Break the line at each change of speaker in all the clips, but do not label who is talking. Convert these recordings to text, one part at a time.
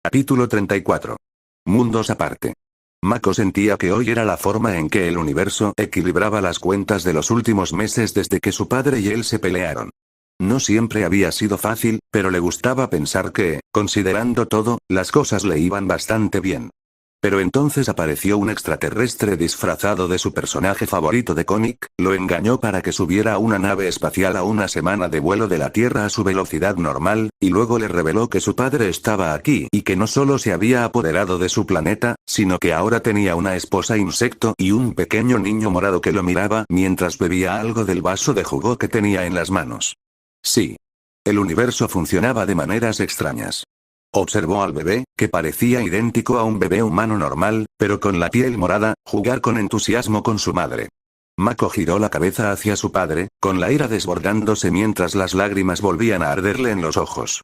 Capítulo 34. Mundos aparte. Mako sentía que hoy era la forma en que el universo equilibraba las cuentas de los últimos meses desde que su padre y él se pelearon. No siempre había sido fácil, pero le gustaba pensar que, considerando todo, las cosas le iban bastante bien. Pero entonces apareció un extraterrestre disfrazado de su personaje favorito de cómic, lo engañó para que subiera a una nave espacial a una semana de vuelo de la Tierra a su velocidad normal, y luego le reveló que su padre estaba aquí y que no solo se había apoderado de su planeta, sino que ahora tenía una esposa insecto y un pequeño niño morado que lo miraba mientras bebía algo del vaso de jugo que tenía en las manos. Sí. El universo funcionaba de maneras extrañas. Observó al bebé, que parecía idéntico a un bebé humano normal, pero con la piel morada, jugar con entusiasmo con su madre. Mako giró la cabeza hacia su padre, con la ira desbordándose mientras las lágrimas volvían a arderle en los ojos.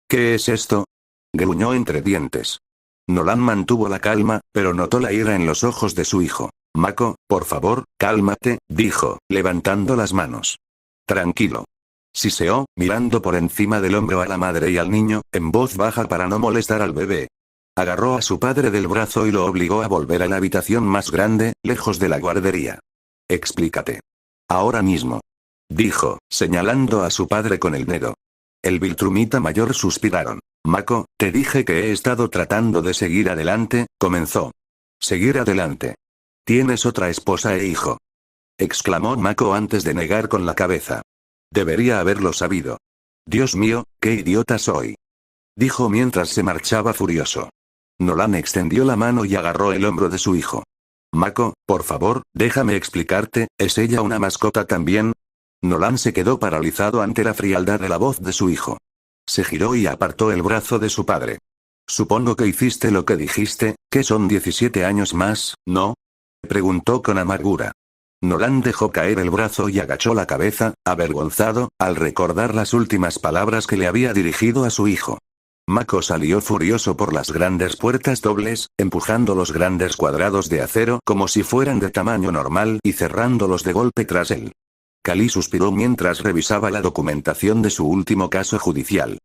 ¿Qué es esto?, gruñó entre dientes. Nolan mantuvo la calma, pero notó la ira en los ojos de su hijo. Mako, por favor, cálmate, dijo, levantando las manos. Tranquilo. Siseó, mirando por encima del hombro a la madre y al niño, en voz baja para no molestar al bebé. Agarró a su padre del brazo y lo obligó a volver a la habitación más grande, lejos de la guardería. Explícate. Ahora mismo. Dijo, señalando a su padre con el dedo. El Viltrumita mayor suspiraron. Mako, te dije que he estado tratando de seguir adelante, comenzó. Seguir adelante. Tienes otra esposa e hijo. Exclamó Mako antes de negar con la cabeza. Debería haberlo sabido. Dios mío, qué idiota soy. Dijo mientras se marchaba furioso. Nolan extendió la mano y agarró el hombro de su hijo. Mako, por favor, déjame explicarte, ¿es ella una mascota también? Nolan se quedó paralizado ante la frialdad de la voz de su hijo. Se giró y apartó el brazo de su padre. Supongo que hiciste lo que dijiste, que son 17 años más, ¿no? Preguntó con amargura. Nolan dejó caer el brazo y agachó la cabeza, avergonzado, al recordar las últimas palabras que le había dirigido a su hijo. Mako salió furioso por las grandes puertas dobles, empujando los grandes cuadrados de acero como si fueran de tamaño normal y cerrándolos de golpe tras él. Kali suspiró mientras revisaba la documentación de su último caso judicial.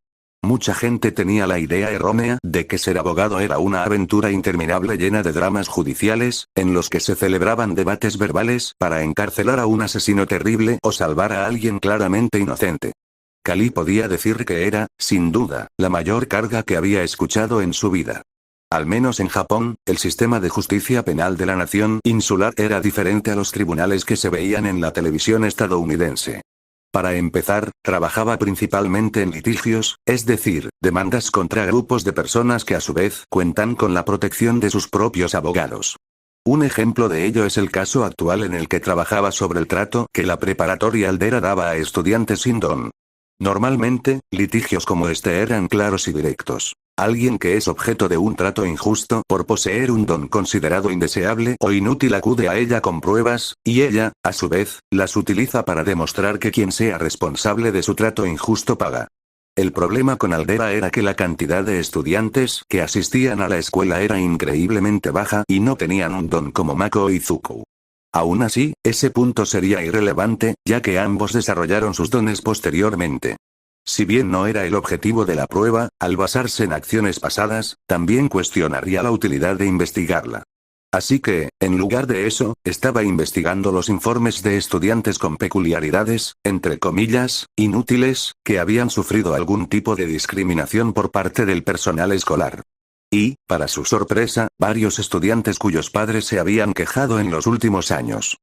Mucha gente tenía la idea errónea de que ser abogado era una aventura interminable llena de dramas judiciales, en los que se celebraban debates verbales para encarcelar a un asesino terrible o salvar a alguien claramente inocente. Kali podía decir que era, sin duda, la mayor carga que había escuchado en su vida. Al menos en Japón, el sistema de justicia penal de la nación insular era diferente a los tribunales que se veían en la televisión estadounidense. Para empezar, trabajaba principalmente en litigios, es decir, demandas contra grupos de personas que a su vez cuentan con la protección de sus propios abogados. Un ejemplo de ello es el caso actual en el que trabajaba sobre el trato que la preparatoria Aldera daba a estudiantes sin don. Normalmente, litigios como este eran claros y directos. Alguien que es objeto de un trato injusto por poseer un don considerado indeseable o inútil acude a ella con pruebas, y ella, a su vez, las utiliza para demostrar que quien sea responsable de su trato injusto paga. El problema con Aldera era que la cantidad de estudiantes que asistían a la escuela era increíblemente baja y no tenían un don como Mako y Zuko. Aún así, ese punto sería irrelevante, ya que ambos desarrollaron sus dones posteriormente. Si bien no era el objetivo de la prueba, al basarse en acciones pasadas, también cuestionaría la utilidad de investigarla. Así que, en lugar de eso, estaba investigando los informes de estudiantes con peculiaridades, entre comillas, inútiles, que habían sufrido algún tipo de discriminación por parte del personal escolar. Y, para su sorpresa, varios estudiantes cuyos padres se habían quejado en los últimos años.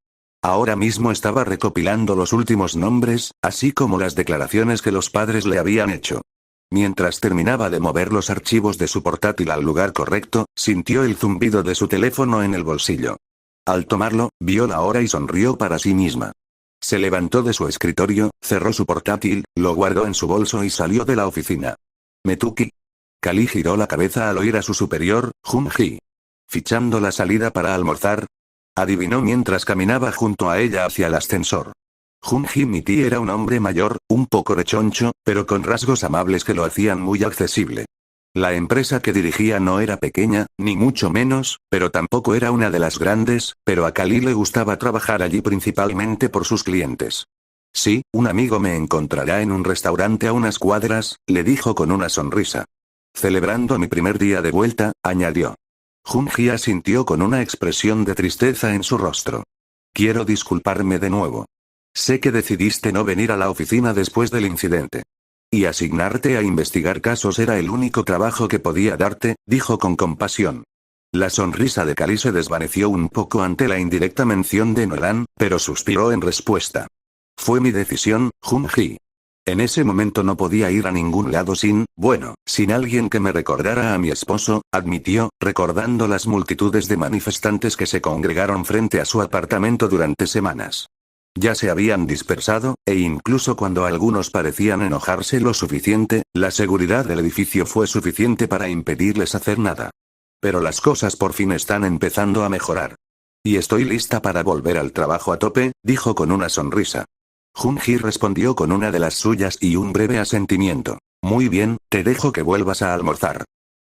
Ahora mismo estaba recopilando los últimos nombres, así como las declaraciones que los padres le habían hecho. Mientras terminaba de mover los archivos de su portátil al lugar correcto, sintió el zumbido de su teléfono en el bolsillo. Al tomarlo, vio la hora y sonrió para sí misma. Se levantó de su escritorio, cerró su portátil, lo guardó en su bolso y salió de la oficina. Metuki. Kali giró la cabeza al oír a su superior, Junji. Fichando la salida para almorzar. Adivinó mientras caminaba junto a ella hacia el ascensor. Junji Miti era un hombre mayor, un poco rechoncho, pero con rasgos amables que lo hacían muy accesible. La empresa que dirigía no era pequeña, ni mucho menos, pero tampoco era una de las grandes, pero a Kali le gustaba trabajar allí principalmente por sus clientes. Sí, un amigo me encontrará en un restaurante a unas cuadras, le dijo con una sonrisa. Celebrando mi primer día de vuelta, añadió. Junji asintió con una expresión de tristeza en su rostro. Quiero disculparme de nuevo. Sé que decidiste no venir a la oficina después del incidente. Y asignarte a investigar casos era el único trabajo que podía darte, dijo con compasión. La sonrisa de Kali se desvaneció un poco ante la indirecta mención de Nolan, pero suspiró en respuesta. Fue mi decisión, Junji. En ese momento no podía ir a ningún lado sin alguien que me recordara a mi esposo, admitió, recordando las multitudes de manifestantes que se congregaron frente a su apartamento durante semanas. Ya se habían dispersado, e incluso cuando algunos parecían enojarse lo suficiente, la seguridad del edificio fue suficiente para impedirles hacer nada. Pero las cosas por fin están empezando a mejorar. Y estoy lista para volver al trabajo a tope, dijo con una sonrisa. Junji respondió con una de las suyas y un breve asentimiento. Muy bien, te dejo que vuelvas a almorzar.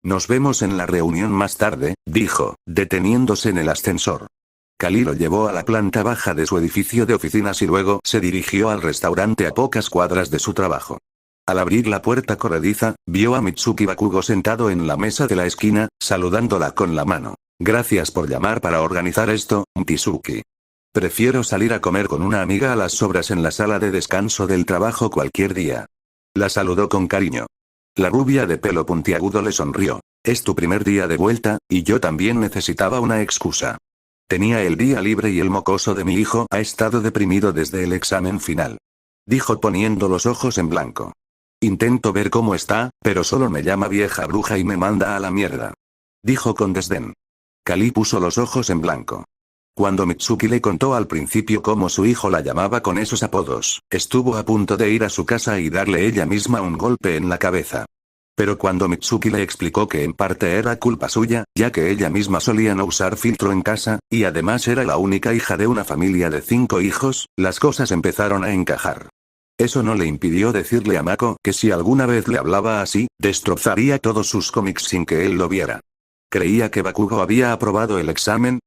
Nos vemos en la reunión más tarde, dijo, deteniéndose en el ascensor. Kali lo llevó a la planta baja de su edificio de oficinas y luego se dirigió al restaurante a pocas cuadras de su trabajo. Al abrir la puerta corrediza, vio a Mitsuki Bakugo sentado en la mesa de la esquina, saludándola con la mano. Gracias por llamar para organizar esto, Mitsuki. Prefiero salir a comer con una amiga a las sobras en la sala de descanso del trabajo cualquier día. La saludó con cariño. La rubia de pelo puntiagudo le sonrió. Es tu primer día de vuelta, y yo también necesitaba una excusa. Tenía el día libre y el mocoso de mi hijo ha estado deprimido desde el examen final. Dijo poniendo los ojos en blanco. Intento ver cómo está, pero solo me llama vieja bruja y me manda a la mierda. Dijo con desdén. Kali puso los ojos en blanco. Cuando Mitsuki le contó al principio cómo su hijo la llamaba con esos apodos, estuvo a punto de ir a su casa y darle ella misma un golpe en la cabeza. Pero cuando Mitsuki le explicó que en parte era culpa suya, ya que ella misma solía no usar filtro en casa, y además era la única hija de una familia de 5 hijos, las cosas empezaron a encajar. Eso no le impidió decirle a Mako que si alguna vez le hablaba así, destrozaría todos sus cómics sin que él lo viera. ¿Creía que Bakugo había aprobado el examen?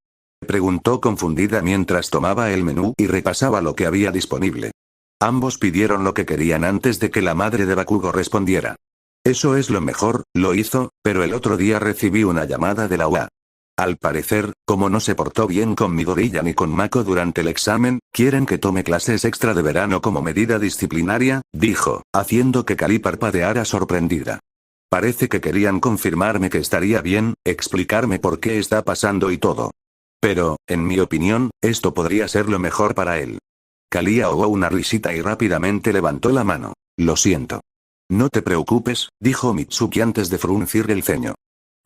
Preguntó confundida mientras tomaba el menú y repasaba lo que había disponible. Ambos pidieron lo que querían antes de que la madre de Bakugo respondiera. Eso es lo mejor, lo hizo, pero el otro día recibí una llamada de la UA. Al parecer, como no se portó bien con Midoriya ni con Mako durante el examen, quieren que tome clases extra de verano como medida disciplinaria, dijo, haciendo que Kali parpadeara sorprendida. Parece que querían confirmarme que estaría bien, explicarme por qué está pasando y todo. Pero, en mi opinión, esto podría ser lo mejor para él. Kali ahogó una risita y rápidamente levantó la mano. Lo siento. No te preocupes, dijo Mitsuki antes de fruncir el ceño.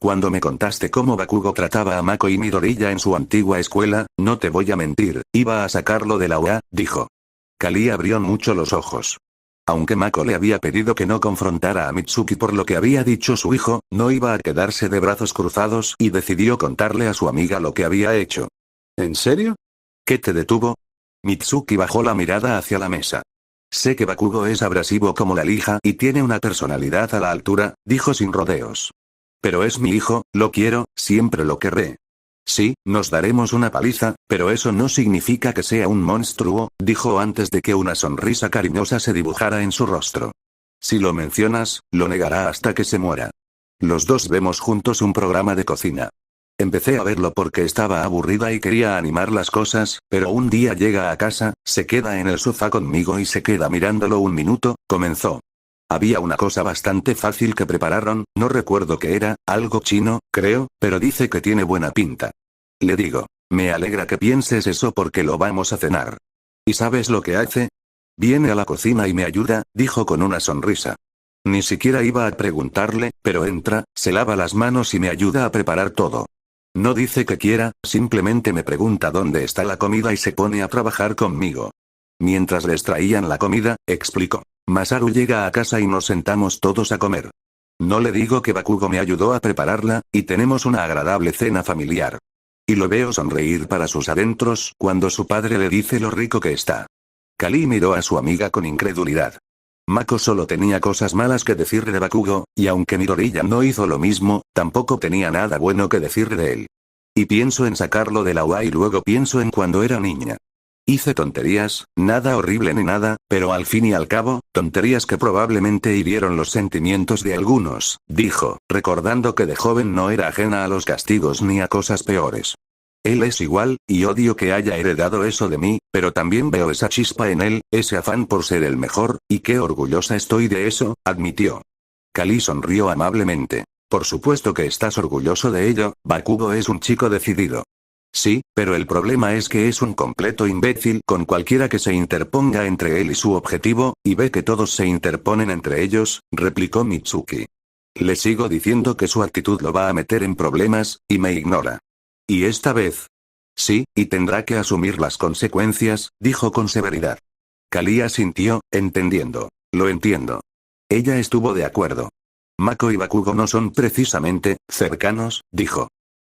Cuando me contaste cómo Bakugo trataba a Mako y Midoriya en su antigua escuela, no te voy a mentir, iba a sacarlo de la UA, dijo. Kali abrió mucho los ojos. Aunque Mako le había pedido que no confrontara a Mitsuki por lo que había dicho su hijo, no iba a quedarse de brazos cruzados y decidió contarle a su amiga lo que había hecho. ¿En serio? ¿Qué te detuvo? Mitsuki bajó la mirada hacia la mesa. Sé que Bakugo es abrasivo como la lija y tiene una personalidad a la altura, dijo sin rodeos. Pero es mi hijo, lo quiero, siempre lo querré. Sí, nos daremos una paliza, pero eso no significa que sea un monstruo, dijo antes de que una sonrisa cariñosa se dibujara en su rostro. Si lo mencionas, lo negará hasta que se muera. Los dos vemos juntos un programa de cocina. Empecé a verlo porque estaba aburrida y quería animar las cosas, pero un día llega a casa, se queda en el sofá conmigo y se queda mirándolo un minuto, comenzó. Había una cosa bastante fácil que prepararon, no recuerdo qué era, algo chino, creo, pero dice que tiene buena pinta. Le digo, me alegra que pienses eso porque lo vamos a cenar. ¿Y sabes lo que hace? Viene a la cocina y me ayuda, dijo con una sonrisa. Ni siquiera iba a preguntarle, pero entra, se lava las manos y me ayuda a preparar todo. No dice que quiera, simplemente me pregunta dónde está la comida y se pone a trabajar conmigo. Mientras les traían la comida, explicó. Masaru llega a casa y nos sentamos todos a comer. No le digo que Bakugo me ayudó a prepararla, y tenemos una agradable cena familiar. Y lo veo sonreír para sus adentros cuando su padre le dice lo rico que está. Kali miró a su amiga con incredulidad. Mako solo tenía cosas malas que decir de Bakugo, y aunque Midoriya no hizo lo mismo, tampoco tenía nada bueno que decir de él. Y pienso en sacarlo de la UA y luego pienso en cuando era niña. Hice tonterías, nada horrible ni nada, pero al fin y al cabo, tonterías que probablemente hirieron los sentimientos de algunos, dijo, recordando que de joven no era ajena a los castigos ni a cosas peores. Él es igual, y odio que haya heredado eso de mí, pero también veo esa chispa en él, ese afán por ser el mejor, y qué orgullosa estoy de eso, admitió. Kali sonrió amablemente. Por supuesto que estás orgulloso de ello, Bakugo es un chico decidido. Sí, pero el problema es que es un completo imbécil con cualquiera que se interponga entre él y su objetivo, y ve que todos se interponen entre ellos, replicó Mitsuki. Le sigo diciendo que su actitud lo va a meter en problemas, y me ignora. ¿Y esta vez? Sí, y tendrá que asumir las consecuencias, dijo con severidad. Kali asintió, entendiendo. Lo entiendo. Ella estuvo de acuerdo. Mako y Bakugo no son precisamente cercanos, dijo.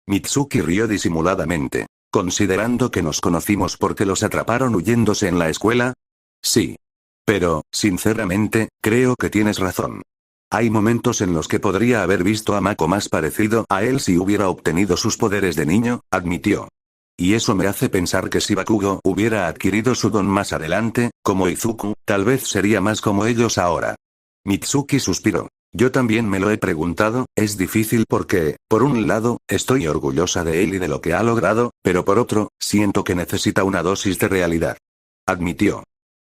Mitsuki rió disimuladamente. ¿Considerando que nos conocimos porque los atraparon huyéndose en la escuela? Sí. Pero, sinceramente, creo que tienes razón. Hay momentos en los que podría haber visto a Mako más parecido a él si hubiera obtenido sus poderes de niño, admitió. Y eso me hace pensar que si Bakugo hubiera adquirido su don más adelante, como Izuku, tal vez sería más como ellos ahora. Mitsuki suspiró. Yo también me lo he preguntado, es difícil porque, por un lado, estoy orgullosa de él y de lo que ha logrado, pero por otro, siento que necesita una dosis de realidad. Admitió.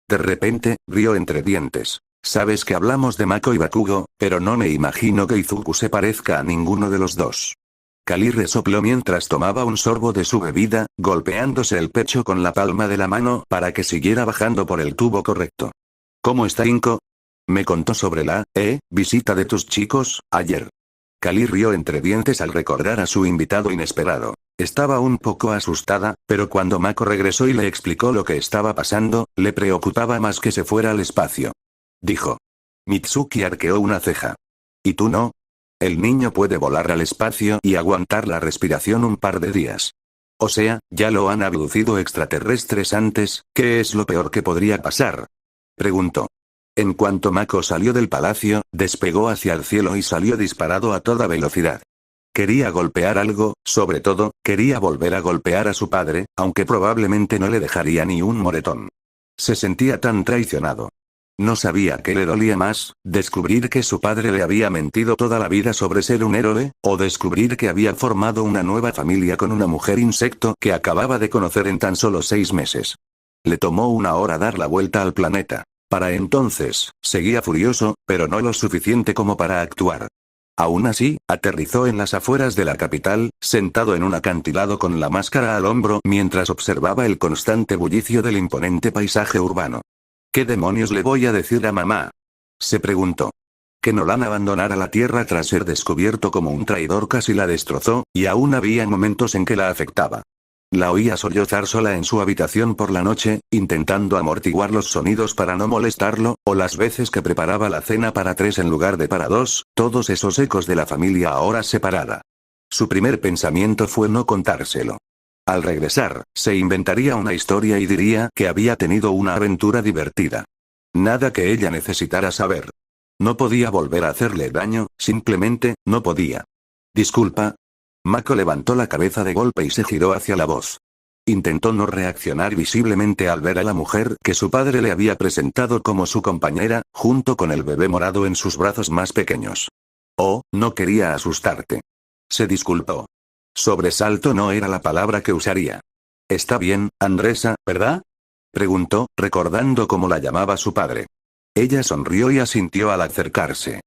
De repente, rió entre dientes. Sabes que hablamos de Mako y Bakugo, pero no me imagino que Izuku se parezca a ninguno de los dos. Kali resopló mientras tomaba un sorbo de su bebida, golpeándose el pecho con la palma de la mano para que siguiera bajando por el tubo correcto. ¿Cómo está Inko? Me contó sobre la, visita de tus chicos, ayer. Kali rió entre dientes al recordar a su invitado inesperado. Estaba un poco asustada, pero cuando Mako regresó y le explicó lo que estaba pasando, le preocupaba más que se fuera al espacio. Dijo. Mitsuki arqueó una ceja. ¿Y tú no? El niño puede volar al espacio y aguantar la respiración un par de días. O sea, ya lo han abducido extraterrestres antes, ¿qué es lo peor que podría pasar? Preguntó. En cuanto Mako salió del palacio, despegó hacia el cielo y salió disparado a toda velocidad. Quería golpear algo, sobre todo, quería volver a golpear a su padre, aunque probablemente no le dejaría ni un moretón. Se sentía tan traicionado. No sabía qué le dolía más, descubrir que su padre le había mentido toda la vida sobre ser un héroe, o descubrir que había formado una nueva familia con una mujer insecto que acababa de conocer en tan solo 6 meses. Le tomó 1 hora dar la vuelta al planeta. Para entonces, seguía furioso, pero no lo suficiente como para actuar. Aún así, aterrizó en las afueras de la capital, sentado en un acantilado con la máscara al hombro mientras observaba el constante bullicio del imponente paisaje urbano. ¿Qué demonios le voy a decir a mamá? Se preguntó. Que Nolan abandonara la Tierra tras ser descubierto como un traidor casi la destrozó, y aún había momentos en que la afectaba. La oía sollozar sola en su habitación por la noche, intentando amortiguar los sonidos para no molestarlo, o las veces que preparaba la cena para 3 en lugar de para 2, todos esos ecos de la familia ahora separada. Su primer pensamiento fue no contárselo. Al regresar, se inventaría una historia y diría que había tenido una aventura divertida. Nada que ella necesitara saber. No podía volver a hacerle daño, simplemente, no podía. Disculpa. Mako levantó la cabeza de golpe y se giró hacia la voz. Intentó no reaccionar visiblemente al ver a la mujer que su padre le había presentado como su compañera, junto con el bebé morado en sus brazos más pequeños. Oh, no quería asustarte. Se disculpó. Sobresalto no era la palabra que usaría. Está bien, Andresa, ¿verdad? Preguntó, recordando cómo la llamaba su padre. Ella sonrió y asintió al acercarse.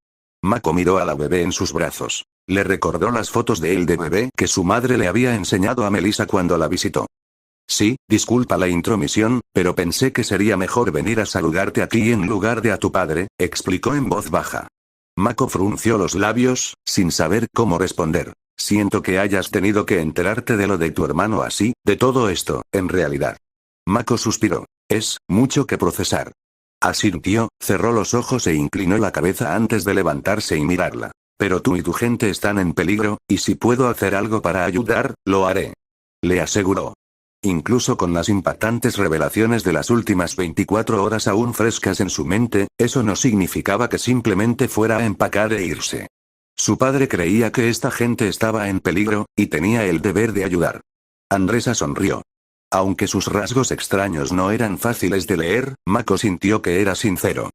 Mako miró a la bebé en sus brazos. Le recordó las fotos de él de bebé que su madre le había enseñado a Melissa cuando la visitó. Sí, disculpa la intromisión, pero pensé que sería mejor venir a saludarte a ti en lugar de a tu padre, explicó en voz baja. Mako frunció los labios, sin saber cómo responder. Siento que hayas tenido que enterarte de lo de tu hermano así, de todo esto, en realidad. Mako suspiró. Es mucho que procesar. Asintió, cerró los ojos e inclinó la cabeza antes de levantarse y mirarla. Pero tú y tu gente están en peligro, y si puedo hacer algo para ayudar, lo haré. Le aseguró. Incluso con las impactantes revelaciones de las últimas 24 horas aún frescas en su mente, eso no significaba que simplemente fuera a empacar e irse. Su padre creía que esta gente estaba en peligro, y tenía el deber de ayudar. Andresa sonrió. Aunque sus rasgos extraños no eran fáciles de leer, Mako sintió que era sincero.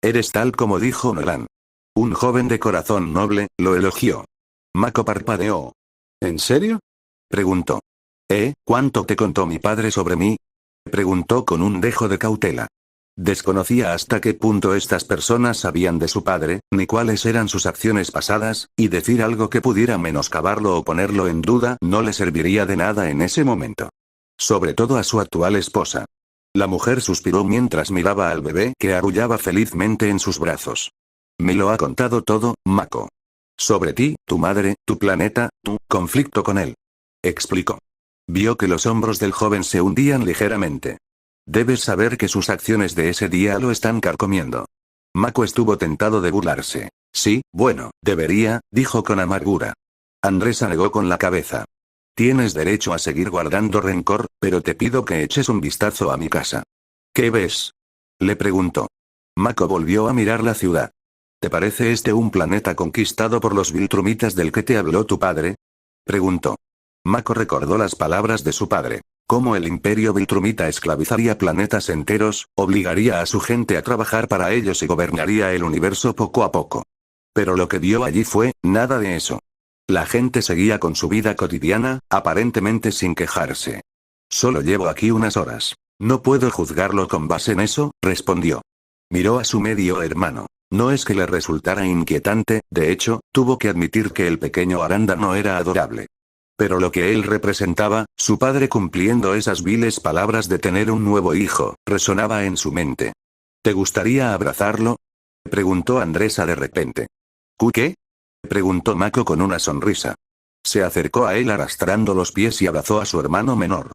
Eres tal como dijo Nolan. Un joven de corazón noble, lo elogió. Mako parpadeó. ¿En serio? Preguntó. ¿Cuánto te contó mi padre sobre mí? Preguntó con un dejo de cautela. Desconocía hasta qué punto estas personas sabían de su padre, ni cuáles eran sus acciones pasadas, y decir algo que pudiera menoscabarlo o ponerlo en duda no le serviría de nada en ese momento. Sobre todo a su actual esposa. La mujer suspiró mientras miraba al bebé que arrullaba felizmente en sus brazos. Me lo ha contado todo, Mako. Sobre ti, tu madre, tu planeta, tu conflicto con él. Explicó. Vio que los hombros del joven se hundían ligeramente. Debes saber que sus acciones de ese día lo están carcomiendo. Mako estuvo tentado de burlarse. Sí, bueno, debería, dijo con amargura. Andresa negó con la cabeza. Tienes derecho a seguir guardando rencor, pero te pido que eches un vistazo a mi casa. ¿Qué ves? Le preguntó. Mako volvió a mirar la ciudad. ¿Te parece este un planeta conquistado por los Viltrumitas del que te habló tu padre? Preguntó. Mako recordó las palabras de su padre. Cómo el imperio Viltrumita esclavizaría planetas enteros, obligaría a su gente a trabajar para ellos y gobernaría el universo poco a poco. Pero lo que vio allí fue, nada de eso. La gente seguía con su vida cotidiana, aparentemente sin quejarse. Solo llevo aquí unas horas. No puedo juzgarlo con base en eso, respondió. Miró a su medio hermano. No es que le resultara inquietante, de hecho, tuvo que admitir que el pequeño arándano era adorable. Pero lo que él representaba, su padre cumpliendo esas viles palabras de tener un nuevo hijo, resonaba en su mente. ¿Te gustaría abrazarlo? Preguntó Andresa de repente. ¿Qué? Preguntó Mako con una sonrisa. Se acercó a él arrastrando los pies y abrazó a su hermano menor.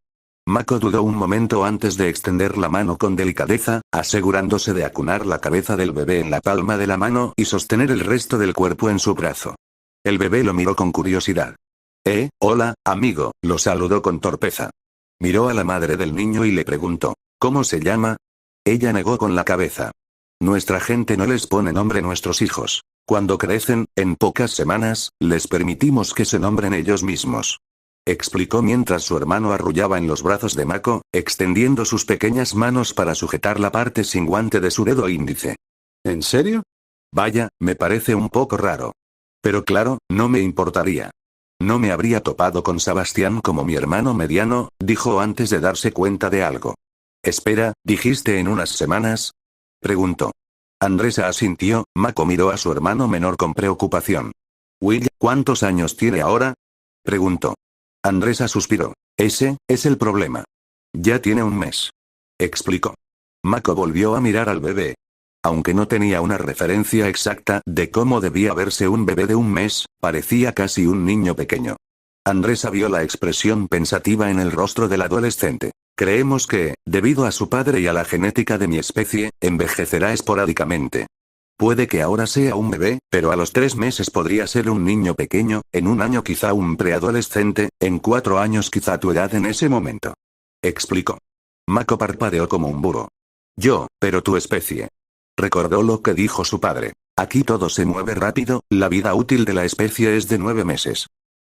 Mako dudó un momento antes de extender la mano con delicadeza, asegurándose de acunar la cabeza del bebé en la palma de la mano y sostener el resto del cuerpo en su brazo. El bebé lo miró con curiosidad. Hola, amigo, lo saludó con torpeza. Miró a la madre del niño y le preguntó, ¿cómo se llama? Ella negó con la cabeza. Nuestra gente no les pone nombre a nuestros hijos. Cuando crecen, en pocas semanas, les permitimos que se nombren ellos mismos. Explicó mientras su hermano arrullaba en los brazos de Mako, extendiendo sus pequeñas manos para sujetar la parte sin guante de su dedo índice. ¿En serio? Vaya, me parece un poco raro. Pero claro, no me importaría. No me habría topado con Sebastián como mi hermano mediano, dijo antes de darse cuenta de algo. Espera, ¿dijiste en unas semanas? Preguntó. Andresa asintió, Mako miró a su hermano menor con preocupación. Will, ¿cuántos años tiene ahora? Preguntó. Andresa suspiró. Ese es el problema. Ya tiene un mes. Explicó. Mako volvió a mirar al bebé. Aunque no tenía una referencia exacta de cómo debía verse un bebé de un mes, parecía casi un niño pequeño. Andresa vio la expresión pensativa en el rostro del adolescente. Creemos que, debido a su padre y a la genética de mi especie, envejecerá esporádicamente. Puede que ahora sea un bebé, pero a los 3 meses podría ser un niño pequeño, en un año quizá un preadolescente, en 4 años quizá tu edad en ese momento. Explicó. Mako parpadeó como un búho. Pero tu especie. Recordó lo que dijo su padre. Aquí todo se mueve rápido, la vida útil de la especie es de 9 meses.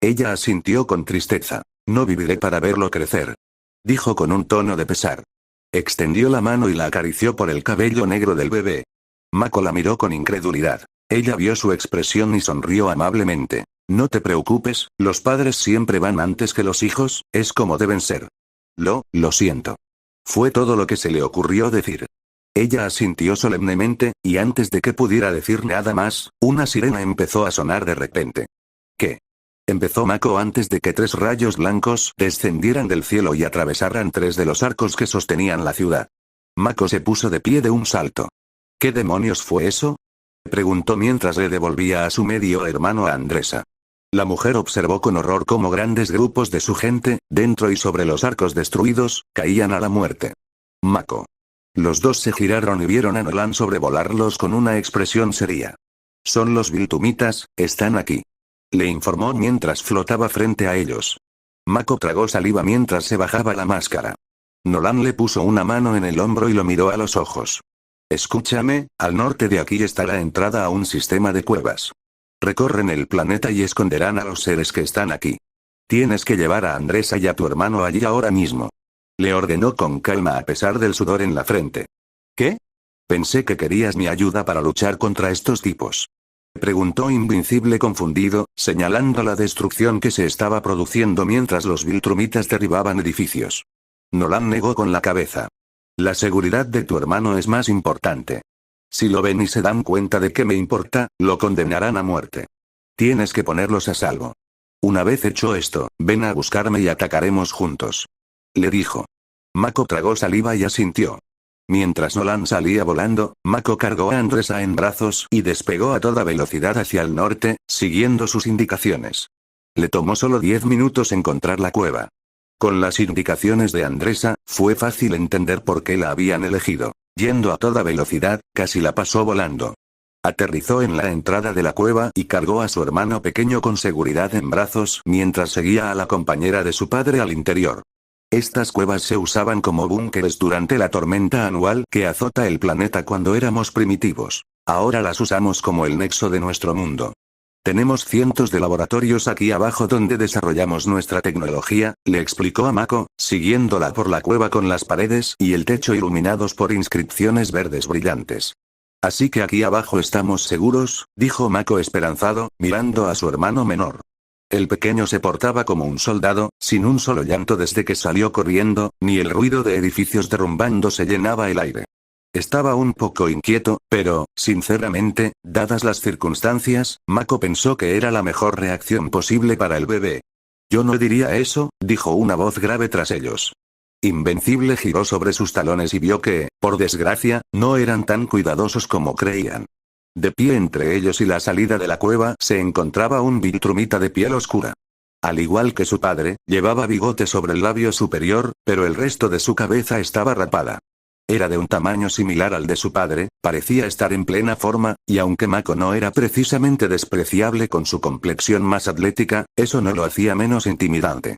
Ella asintió con tristeza. No viviré para verlo crecer. Dijo con un tono de pesar. Extendió la mano y la acarició por el cabello negro del bebé. Mako la miró con incredulidad. Ella vio su expresión y sonrió amablemente. No te preocupes, los padres siempre van antes que los hijos, es como deben ser. Lo siento. Fue todo lo que se le ocurrió decir. Ella asintió solemnemente, y antes de que pudiera decir nada más, una sirena empezó a sonar de repente. ¿Qué? Empezó Mako antes de que 3 rayos blancos descendieran del cielo y atravesaran 3 de los arcos que sostenían la ciudad. Mako se puso de pie de un salto. ¿Qué demonios fue eso? Preguntó mientras le devolvía a su medio hermano a Andresa. La mujer observó con horror cómo grandes grupos de su gente, dentro y sobre los arcos destruidos, caían a la muerte. Mako. Los dos se giraron y vieron a Nolan sobrevolarlos con una expresión seria. Son los Viltrumitas, están aquí. Le informó mientras flotaba frente a ellos. Mako tragó saliva mientras se bajaba la máscara. Nolan le puso una mano en el hombro y lo miró a los ojos. Escúchame, al norte de aquí está la entrada a un sistema de cuevas. Recorren el planeta y esconderán a los seres que están aquí. Tienes que llevar a Andresa y a tu hermano allí ahora mismo. Le ordenó con calma a pesar del sudor en la frente. ¿Qué? Pensé que querías mi ayuda para luchar contra estos tipos. Preguntó Invincible confundido, señalando la destrucción que se estaba produciendo mientras los Viltrumitas derribaban edificios. Nolan negó con la cabeza. La seguridad de tu hermano es más importante. Si lo ven y se dan cuenta de que me importa, lo condenarán a muerte. Tienes que ponerlos a salvo. Una vez hecho esto, ven a buscarme y atacaremos juntos. Le dijo. Mako tragó saliva y asintió. Mientras Nolan salía volando, Mako cargó a Andresa en brazos y despegó a toda velocidad hacia el norte, siguiendo sus indicaciones. Le tomó solo 10 minutos encontrar la cueva. Con las indicaciones de Andresa, fue fácil entender por qué la habían elegido. Yendo a toda velocidad, casi la pasó volando. Aterrizó en la entrada de la cueva y cargó a su hermano pequeño con seguridad en brazos mientras seguía a la compañera de su padre al interior. Estas cuevas se usaban como búnkeres durante la tormenta anual que azota el planeta cuando éramos primitivos. Ahora las usamos como el nexo de nuestro mundo. Tenemos cientos de laboratorios aquí abajo donde desarrollamos nuestra tecnología, le explicó a Mako, siguiéndola por la cueva con las paredes y el techo iluminados por inscripciones verdes brillantes. Así que aquí abajo estamos seguros, dijo Mako esperanzado, mirando a su hermano menor. El pequeño se portaba como un soldado, sin un solo llanto desde que salió corriendo, ni el ruido de edificios derrumbándose llenaba el aire. Estaba un poco inquieto, pero, sinceramente, dadas las circunstancias, Mako pensó que era la mejor reacción posible para el bebé. Yo no diría eso, dijo una voz grave tras ellos. Invencible giró sobre sus talones y vio que, por desgracia, no eran tan cuidadosos como creían. De pie entre ellos y la salida de la cueva se encontraba un Viltrumita de piel oscura. Al igual que su padre, llevaba bigote sobre el labio superior, pero el resto de su cabeza estaba rapada. Era de un tamaño similar al de su padre, parecía estar en plena forma, y aunque Mako no era precisamente despreciable con su complexión más atlética, eso no lo hacía menos intimidante.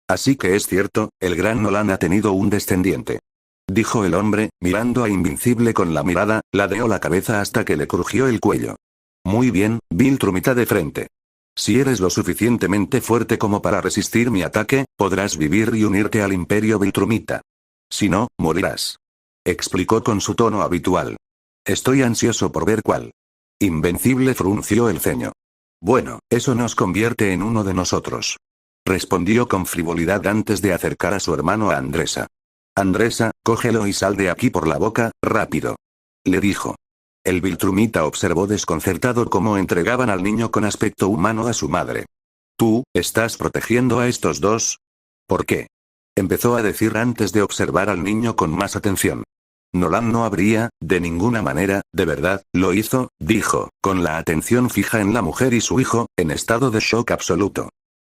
Así que es cierto, el gran Nolan ha tenido un descendiente. Dijo el hombre, mirando a Invincible con la mirada, ladeó la cabeza hasta que le crujió el cuello. Muy bien, Viltrumita de frente. Si eres lo suficientemente fuerte como para resistir mi ataque, podrás vivir y unirte al Imperio Viltrumita. Si no, morirás. Explicó con su tono habitual. Estoy ansioso por ver cuál. Invencible frunció el ceño. Bueno, eso nos convierte en uno de nosotros. Respondió con frivolidad antes de acercar a su hermano a Andresa. Andresa, cógelo y sal de aquí por la boca, rápido. Le dijo. El Viltrumita observó desconcertado cómo entregaban al niño con aspecto humano a su madre. ¿Tú, estás protegiendo a estos dos? ¿Por qué? Empezó a decir antes de observar al niño con más atención. Nolan no habría, de ninguna manera, de verdad, lo hizo, dijo, con la atención fija en la mujer y su hijo, en estado de shock absoluto.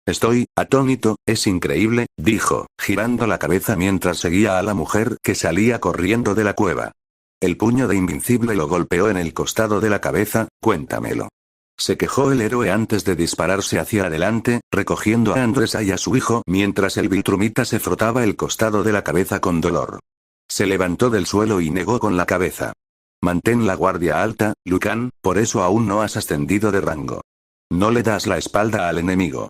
Estoy atónito, es increíble, dijo, girando la cabeza mientras seguía a la mujer que salía corriendo de la cueva. El puño de Invincible lo golpeó en el costado de la cabeza, cuéntamelo. Se quejó el héroe antes de dispararse hacia adelante, recogiendo a Andresa y a su hijo mientras el Viltrumita se frotaba el costado de la cabeza con dolor. Se levantó del suelo y negó con la cabeza. Mantén la guardia alta, Lucan, por eso aún no has ascendido de rango. No le das la espalda al enemigo.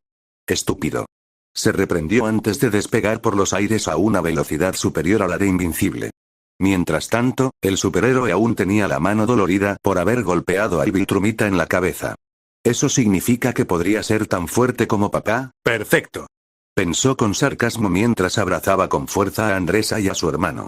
Estúpido. Se reprendió antes de despegar por los aires a una velocidad superior a la de Invincible. Mientras tanto, el superhéroe aún tenía la mano dolorida por haber golpeado al Viltrumita en la cabeza. ¿Eso significa que podría ser tan fuerte como papá? Perfecto. Pensó con sarcasmo mientras abrazaba con fuerza a Andresa y a su hermano.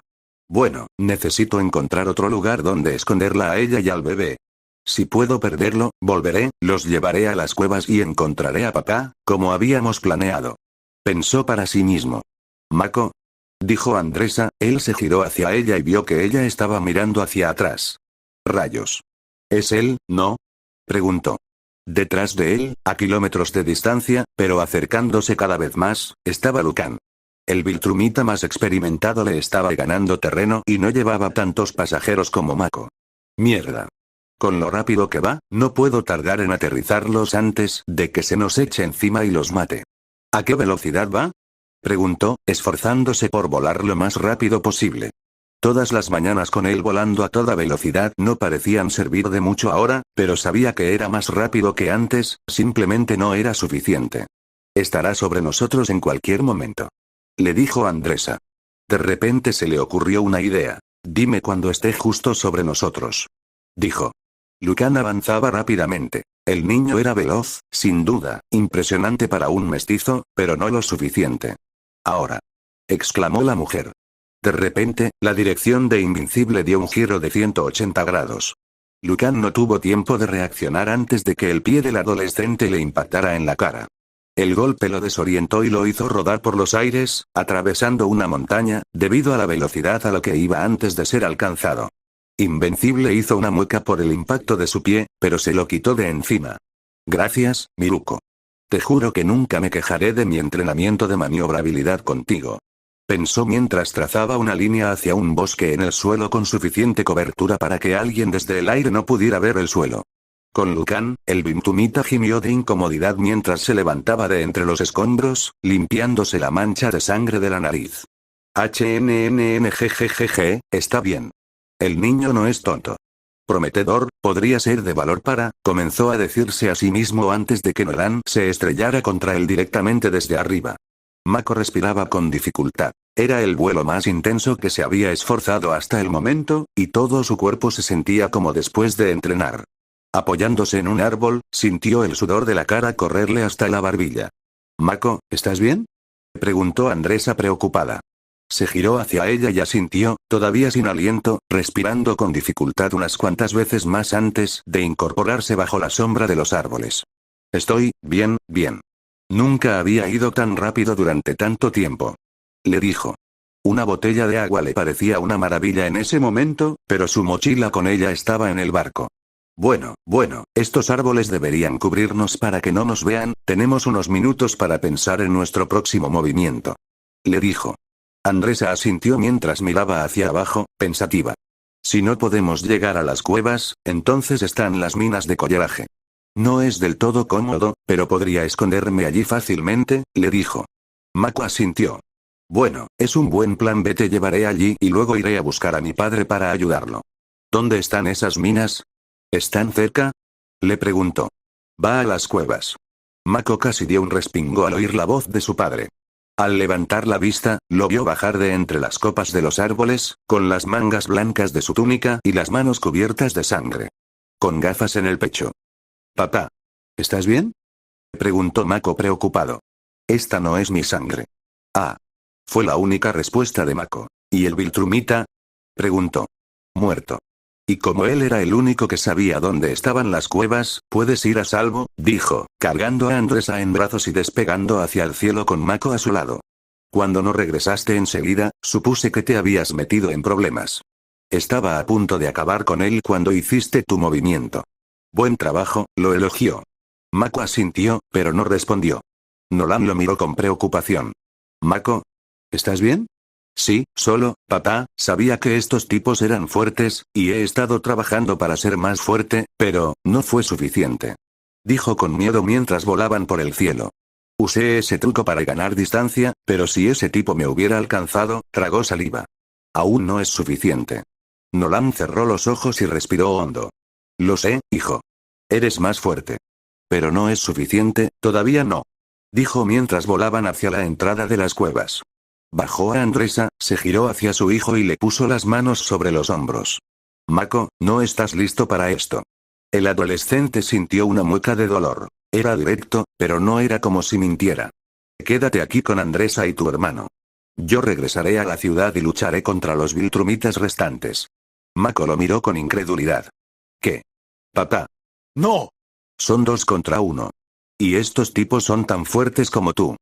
Bueno, necesito encontrar otro lugar donde esconderla a ella y al bebé. Si puedo perderlo, volveré, los llevaré a las cuevas y encontraré a papá, como habíamos planeado. Pensó para sí mismo. Mako, dijo Andresa, él se giró hacia ella y vio que ella estaba mirando hacia atrás. Rayos. ¿Es él, no? Preguntó. Detrás de él, a kilómetros de distancia, pero acercándose cada vez más, estaba Lucan. El Viltrumita más experimentado le estaba ganando terreno y no llevaba tantos pasajeros como Mako. Mierda. Con lo rápido que va, no puedo tardar en aterrizarlos antes de que se nos eche encima y los mate. ¿A qué velocidad va? Preguntó, esforzándose por volar lo más rápido posible. Todas las mañanas con él volando a toda velocidad no parecían servir de mucho ahora, pero sabía que era más rápido que antes, simplemente no era suficiente. Estará sobre nosotros en cualquier momento. Le dijo Andresa. De repente se le ocurrió una idea. Dime cuando esté justo sobre nosotros. Dijo. Lucan avanzaba rápidamente. El niño era veloz, sin duda, impresionante para un mestizo, pero no lo suficiente. Ahora. Exclamó la mujer. De repente, la dirección de Invincible dio un giro de 180 grados. Lucan no tuvo tiempo de reaccionar antes de que el pie del adolescente le impactara en la cara. El golpe lo desorientó y lo hizo rodar por los aires, atravesando una montaña, debido a la velocidad a la que iba antes de ser alcanzado. Invencible hizo una mueca por el impacto de su pie, pero se lo quitó de encima. Gracias, Miruko. Te juro que nunca me quejaré de mi entrenamiento de maniobrabilidad contigo. Pensó mientras trazaba una línea hacia un bosque en el suelo con suficiente cobertura para que alguien desde el aire no pudiera ver el suelo. Con Lucan, el Viltrumita gimió de incomodidad mientras se levantaba de entre los escombros, limpiándose la mancha de sangre de la nariz. HNNNGGGG, está bien. El niño no es tonto. Prometedor, podría ser de valor para, comenzó a decirse a sí mismo antes de que Nolan se estrellara contra él directamente desde arriba. Mako respiraba con dificultad. Era el vuelo más intenso que se había esforzado hasta el momento, y todo su cuerpo se sentía como después de entrenar. Apoyándose en un árbol, sintió el sudor de la cara correrle hasta la barbilla. «Mako, ¿estás bien?», preguntó Andresa preocupada. Se giró hacia ella y asintió, todavía sin aliento, respirando con dificultad unas cuantas veces más antes de incorporarse bajo la sombra de los árboles. «Estoy bien, bien. Nunca había ido tan rápido durante tanto tiempo», le dijo. Una botella de agua le parecía una maravilla en ese momento, pero su mochila con ella estaba en el barco. Bueno, estos árboles deberían cubrirnos para que no nos vean, tenemos unos minutos para pensar en nuestro próximo movimiento», le dijo. Andresa asintió mientras miraba hacia abajo, pensativa. Si no podemos llegar a las cuevas, entonces están las minas de collaraje. No es del todo cómodo, pero podría esconderme allí fácilmente, le dijo. Mako asintió. Bueno, es un buen plan, te llevaré allí y luego iré a buscar a mi padre para ayudarlo. ¿Dónde están esas minas? ¿Están cerca?, le preguntó. Va a las cuevas. Mako casi dio un respingo al oír la voz de su padre. Al levantar la vista, lo vio bajar de entre las copas de los árboles, con las mangas blancas de su túnica y las manos cubiertas de sangre. Con gafas en el pecho. «Papá. ¿Estás bien?», preguntó Mako preocupado. «Esta no es mi sangre». «Ah». Fue la única respuesta de Mako. «¿Y el Viltrumita?», preguntó. «Muerto». Y como él era el único que sabía dónde estaban las cuevas, puedes ir a salvo, dijo, cargando a Andresa en brazos y despegando hacia el cielo con Mako a su lado. Cuando no regresaste enseguida, supuse que te habías metido en problemas. Estaba a punto de acabar con él cuando hiciste tu movimiento. Buen trabajo, lo elogió. Mako asintió, pero no respondió. Nolan lo miró con preocupación. «Mako, ¿estás bien?». «Sí, solo, papá, sabía que estos tipos eran fuertes, y he estado trabajando para ser más fuerte, pero, no fue suficiente», dijo con miedo mientras volaban por el cielo. «Usé ese truco para ganar distancia, pero si ese tipo me hubiera alcanzado», tragó saliva. «Aún no es suficiente». Nolan cerró los ojos y respiró hondo. «Lo sé, hijo. Eres más fuerte. Pero no es suficiente, todavía no», dijo mientras volaban hacia la entrada de las cuevas. Bajó a Andresa, se giró hacia su hijo y le puso las manos sobre los hombros. «Mako, no estás listo para esto». El adolescente sintió una mueca de dolor. Era directo, pero no era como si mintiera. «Quédate aquí con Andresa y tu hermano. Yo regresaré a la ciudad y lucharé contra los Viltrumitas restantes». Mako lo miró con incredulidad. «¿Qué? Papá?» «No. Son 2 contra 1. Y estos tipos son tan fuertes como tú»,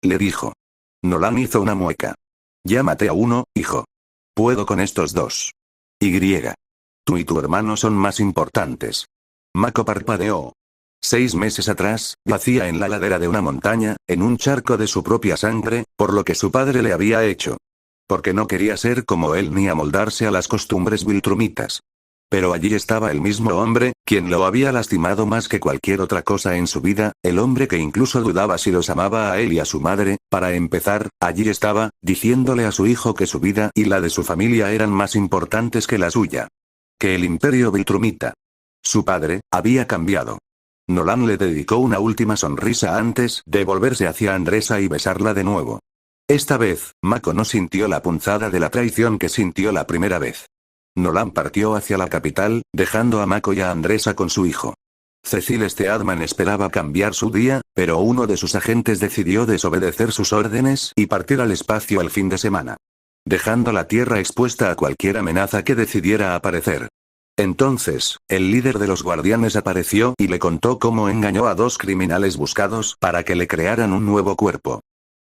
le dijo. Nolan hizo una mueca. «Ya maté a uno, hijo. Puedo con estos 2. Tú y tu hermano son más importantes». Mako parpadeó. 6 meses atrás, yacía en la ladera de una montaña, en un charco de su propia sangre, por lo que su padre le había hecho. Porque no quería ser como él ni amoldarse a las costumbres viltrumitas. Pero allí estaba el mismo hombre, quien lo había lastimado más que cualquier otra cosa en su vida, el hombre que incluso dudaba si los amaba a él y a su madre. Para empezar, allí estaba, diciéndole a su hijo que su vida y la de su familia eran más importantes que la suya. Que el imperio Viltrumita. Su padre, había cambiado. Nolan le dedicó una última sonrisa antes de volverse hacia Andresa y besarla de nuevo. Esta vez, Mako no sintió la punzada de la traición que sintió la primera vez. Nolan partió hacia la capital, dejando a Mako y a Andresa con su hijo. Cecil Steadman esperaba cambiar su día, pero uno de sus agentes decidió desobedecer sus órdenes y partir al espacio al fin de semana, dejando la Tierra expuesta a cualquier amenaza que decidiera aparecer. Entonces, el líder de los guardianes apareció y le contó cómo engañó a 2 criminales buscados para que le crearan un nuevo cuerpo.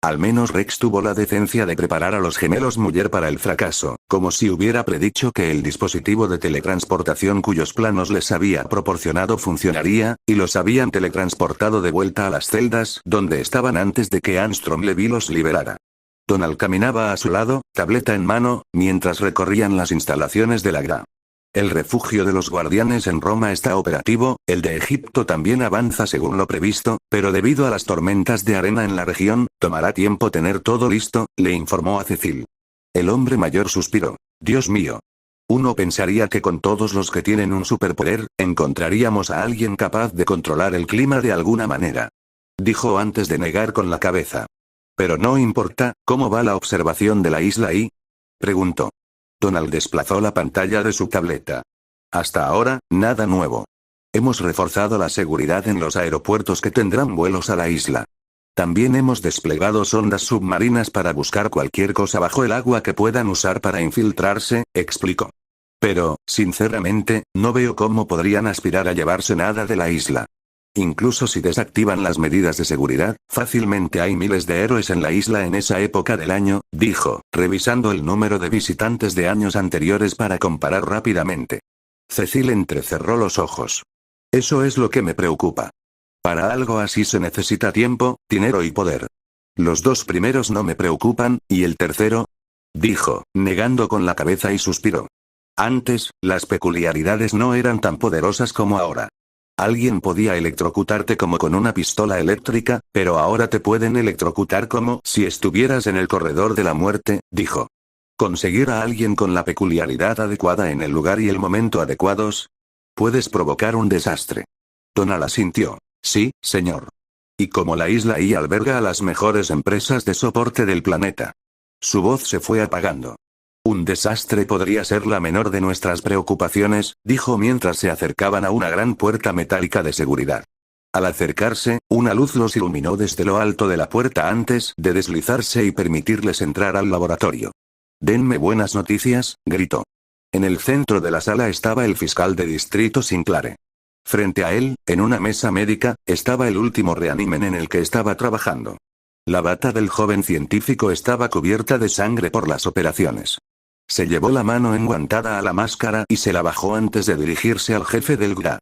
Al menos Rex tuvo la decencia de preparar a los gemelos Muller para el fracaso, como si hubiera predicho que el dispositivo de teletransportación cuyos planos les había proporcionado funcionaría, y los habían teletransportado de vuelta a las celdas donde estaban antes de que Armstrong Levy los liberara. Donald caminaba a su lado, tableta en mano, mientras recorrían las instalaciones de la GRA. El refugio de los guardianes en Roma está operativo, el de Egipto también avanza según lo previsto, pero debido a las tormentas de arena en la región, tomará tiempo tener todo listo, le informó a Cecil. El hombre mayor suspiró. Dios mío. Uno pensaría que con todos los que tienen un superpoder, encontraríamos a alguien capaz de controlar el clima de alguna manera. Dijo antes de negar con la cabeza. Pero no importa, ¿cómo va la observación de la isla y? Preguntó. Donald desplazó la pantalla de su tableta. Hasta ahora, nada nuevo. Hemos reforzado la seguridad en los aeropuertos que tendrán vuelos a la isla. También hemos desplegado sondas submarinas para buscar cualquier cosa bajo el agua que puedan usar para infiltrarse, explicó. Pero, sinceramente, no veo cómo podrían aspirar a llevarse nada de la isla. Incluso si desactivan las medidas de seguridad, fácilmente hay miles de héroes en la isla en esa época del año, dijo, revisando el número de visitantes de años anteriores para comparar rápidamente. Cecil entrecerró los ojos. Eso es lo que me preocupa. Para algo así se necesita tiempo, dinero y poder. Los 2 primeros no me preocupan, ¿y el tercero? Dijo, negando con la cabeza y suspiró. Antes, las peculiaridades no eran tan poderosas como ahora. Alguien podía electrocutarte como con una pistola eléctrica, pero ahora te pueden electrocutar como si estuvieras en el corredor de la muerte, dijo. Conseguir a alguien con la peculiaridad adecuada en el lugar y el momento adecuados. Puedes provocar un desastre. Donald asintió. Sí, señor. Y como la isla I alberga a las mejores empresas de soporte del planeta. Su voz se fue apagando. Un desastre podría ser la menor de nuestras preocupaciones, dijo mientras se acercaban a una gran puerta metálica de seguridad. Al acercarse, una luz los iluminó desde lo alto de la puerta antes de deslizarse y permitirles entrar al laboratorio. Denme buenas noticias, gritó. En el centro de la sala estaba el fiscal de distrito Sinclair. Frente a él, en una mesa médica, estaba el último reanimen en el que estaba trabajando. La bata del joven científico estaba cubierta de sangre por las operaciones. Se llevó la mano enguantada a la máscara y se la bajó antes de dirigirse al jefe del GRA.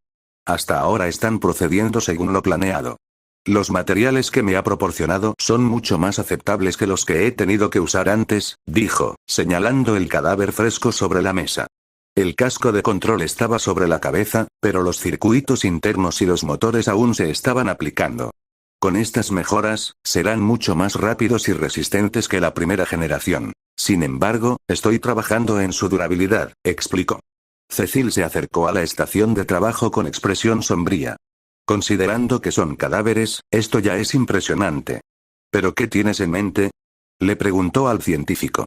Hasta ahora están procediendo según lo planeado. Los materiales que me ha proporcionado son mucho más aceptables que los que he tenido que usar antes, dijo, señalando el cadáver fresco sobre la mesa. El casco de control estaba sobre la cabeza, pero los circuitos internos y los motores aún se estaban aplicando. Con estas mejoras, serán mucho más rápidos y resistentes que la primera generación. Sin embargo, estoy trabajando en su durabilidad, explicó. Cecil se acercó a la estación de trabajo con expresión sombría. Considerando que son cadáveres, esto ya es impresionante. ¿Pero qué tienes en mente? Le preguntó al científico.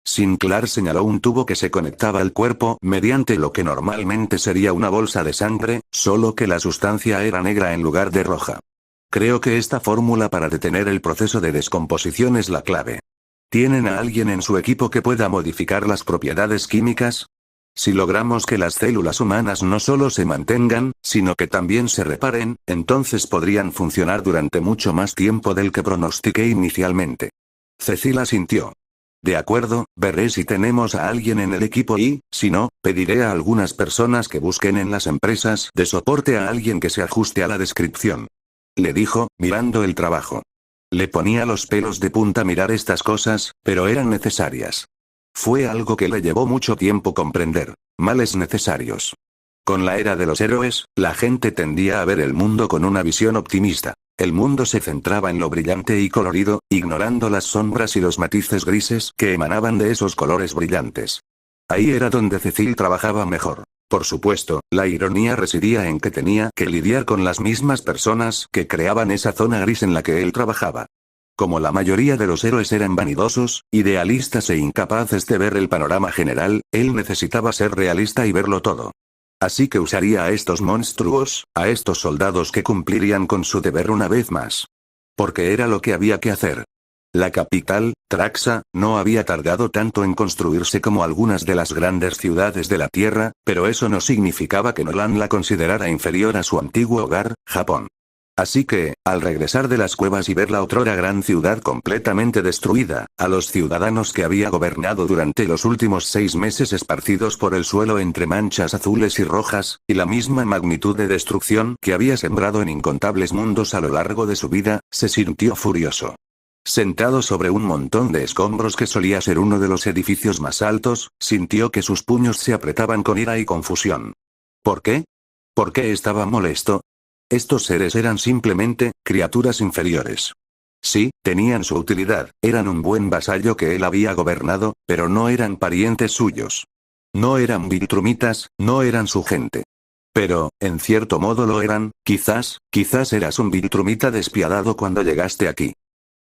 Sinclair señaló un tubo que se conectaba al cuerpo mediante lo que normalmente sería una bolsa de sangre, solo que la sustancia era negra en lugar de roja. Creo que esta fórmula para detener el proceso de descomposición es la clave. ¿Tienen a alguien en su equipo que pueda modificar las propiedades químicas? Si logramos que las células humanas no solo se mantengan, sino que también se reparen, entonces podrían funcionar durante mucho más tiempo del que pronostiqué inicialmente. Cecil asintió. De acuerdo, veré si tenemos a alguien en el equipo y, si no, pediré a algunas personas que busquen en las empresas de soporte a alguien que se ajuste a la descripción. Le dijo, mirando el trabajo. Le ponía los pelos de punta mirar estas cosas, pero eran necesarias. Fue algo que le llevó mucho tiempo comprender. Males necesarios. Con la era de los héroes, la gente tendía a ver el mundo con una visión optimista. El mundo se centraba en lo brillante y colorido, ignorando las sombras y los matices grises que emanaban de esos colores brillantes. Ahí era donde Cecil trabajaba mejor. Por supuesto, la ironía residía en que tenía que lidiar con las mismas personas que creaban esa zona gris en la que él trabajaba. Como la mayoría de los héroes eran vanidosos, idealistas e incapaces de ver el panorama general, él necesitaba ser realista y verlo todo. Así que usaría a estos monstruos, a estos soldados que cumplirían con su deber una vez más. Porque era lo que había que hacer. La capital, Traxa, no había tardado tanto en construirse como algunas de las grandes ciudades de la Tierra, pero eso no significaba que Nolan la considerara inferior a su antiguo hogar, Japón. Así que, al regresar de las cuevas y ver la otrora gran ciudad completamente destruida, a los ciudadanos que había gobernado durante los últimos 6 meses esparcidos por el suelo entre manchas azules y rojas, y la misma magnitud de destrucción que había sembrado en incontables mundos a lo largo de su vida, se sintió furioso. Sentado sobre un montón de escombros que solía ser uno de los edificios más altos, sintió que sus puños se apretaban con ira y confusión. ¿Por qué? ¿Por qué estaba molesto? Estos seres eran simplemente criaturas inferiores. Sí, tenían su utilidad, eran un buen vasallo que él había gobernado, pero no eran parientes suyos. No eran viltrumitas, no eran su gente. Pero, en cierto modo lo eran, quizás eras un viltrumita despiadado cuando llegaste aquí.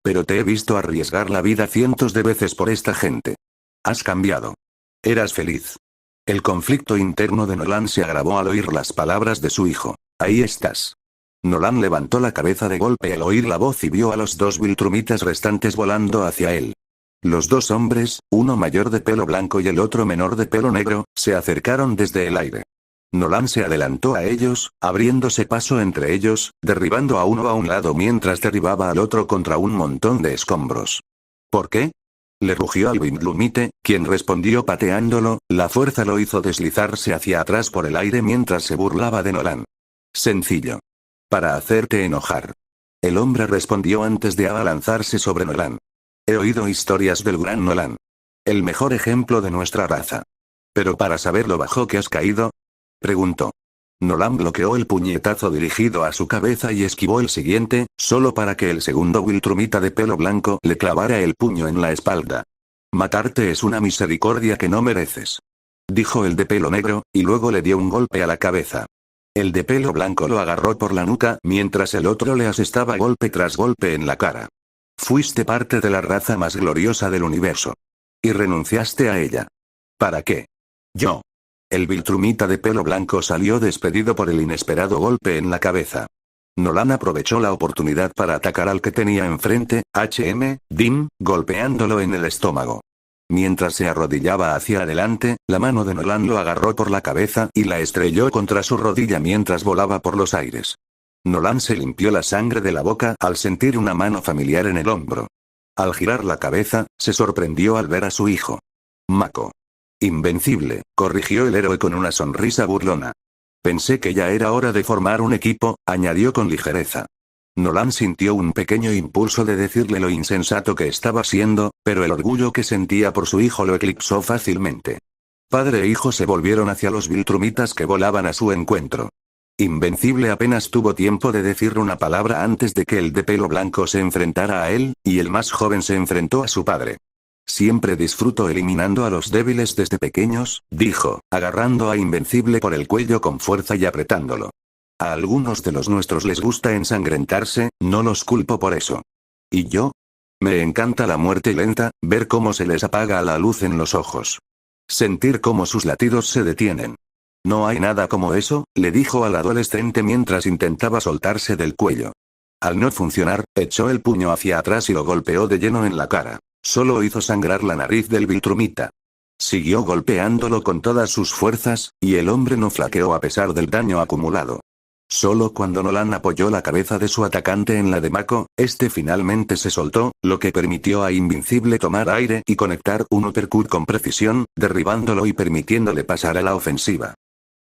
Pero te he visto arriesgar la vida cientos de veces por esta gente. Has cambiado. Eras feliz. El conflicto interno de Nolan se agravó al oír las palabras de su hijo. Ahí estás. Nolan levantó la cabeza de golpe al oír la voz y vio a los 2 viltrumitas restantes volando hacia él. Los 2 hombres, uno mayor de pelo blanco y el otro menor de pelo negro, se acercaron desde el aire. Nolan se adelantó a ellos, abriéndose paso entre ellos, derribando a uno a un lado mientras derribaba al otro contra un montón de escombros. ¿Por qué? Le rugió al viltrumite, quien respondió pateándolo, la fuerza lo hizo deslizarse hacia atrás por el aire mientras se burlaba de Nolan. Sencillo. Para hacerte enojar. El hombre respondió antes de abalanzarse sobre Nolan. He oído historias del gran Nolan. El mejor ejemplo de nuestra raza. ¿Pero para saber lo bajo que has caído? Preguntó. Nolan bloqueó el puñetazo dirigido a su cabeza y esquivó el siguiente, solo para que el segundo viltrumita de pelo blanco le clavara el puño en la espalda. Matarte es una misericordia que no mereces. Dijo el de pelo negro, y luego le dio un golpe a la cabeza. El de pelo blanco lo agarró por la nuca mientras el otro le asestaba golpe tras golpe en la cara. Fuiste parte de la raza más gloriosa del universo. Y renunciaste a ella. ¿Para qué? Yo. El viltrumita de pelo blanco salió despedido por el inesperado golpe en la cabeza. Nolan aprovechó la oportunidad para atacar al que tenía enfrente, Dim, golpeándolo en el estómago. Mientras se arrodillaba hacia adelante, la mano de Nolan lo agarró por la cabeza y la estrelló contra su rodilla mientras volaba por los aires. Nolan se limpió la sangre de la boca al sentir una mano familiar en el hombro. Al girar la cabeza, se sorprendió al ver a su hijo. Mako. Invencible, corrigió el héroe con una sonrisa burlona. Pensé que ya era hora de formar un equipo, añadió con ligereza. Nolan sintió un pequeño impulso de decirle lo insensato que estaba siendo, pero el orgullo que sentía por su hijo lo eclipsó fácilmente. Padre e hijo se volvieron hacia los viltrumitas que volaban a su encuentro. Invencible apenas tuvo tiempo de decir una palabra antes de que el de pelo blanco se enfrentara a él, y el más joven se enfrentó a su padre. Siempre disfruto eliminando a los débiles desde pequeños, dijo, agarrando a Invencible por el cuello con fuerza y apretándolo. A algunos de los nuestros les gusta ensangrentarse, no los culpo por eso. ¿Y yo? Me encanta la muerte lenta, ver cómo se les apaga la luz en los ojos. Sentir cómo sus latidos se detienen. No hay nada como eso, le dijo al adolescente mientras intentaba soltarse del cuello. Al no funcionar, echó el puño hacia atrás y lo golpeó de lleno en la cara. Solo hizo sangrar la nariz del viltrumita. Siguió golpeándolo con todas sus fuerzas, y el hombre no flaqueó a pesar del daño acumulado. Solo cuando Nolan apoyó la cabeza de su atacante en la de Mako, este finalmente se soltó, lo que permitió a Invencible tomar aire y conectar un uppercut con precisión, derribándolo y permitiéndole pasar a la ofensiva.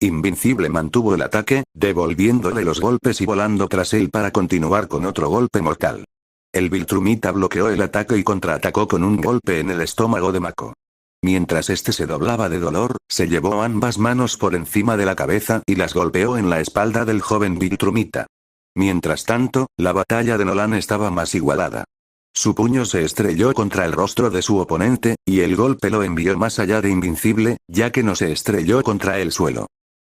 Invencible mantuvo el ataque, devolviéndole los golpes y volando tras él para continuar con otro golpe mortal. El viltrumita bloqueó el ataque y contraatacó con un golpe en el estómago de Mako. Mientras este se doblaba de dolor, se llevó ambas manos por encima de la cabeza y las golpeó en la espalda del joven viltrumita. Mientras tanto, la batalla de Nolan estaba más igualada. Su puño se estrelló contra el rostro de su oponente, y el golpe lo envió más allá de Invencible, ya que no se estrelló contra el suelo.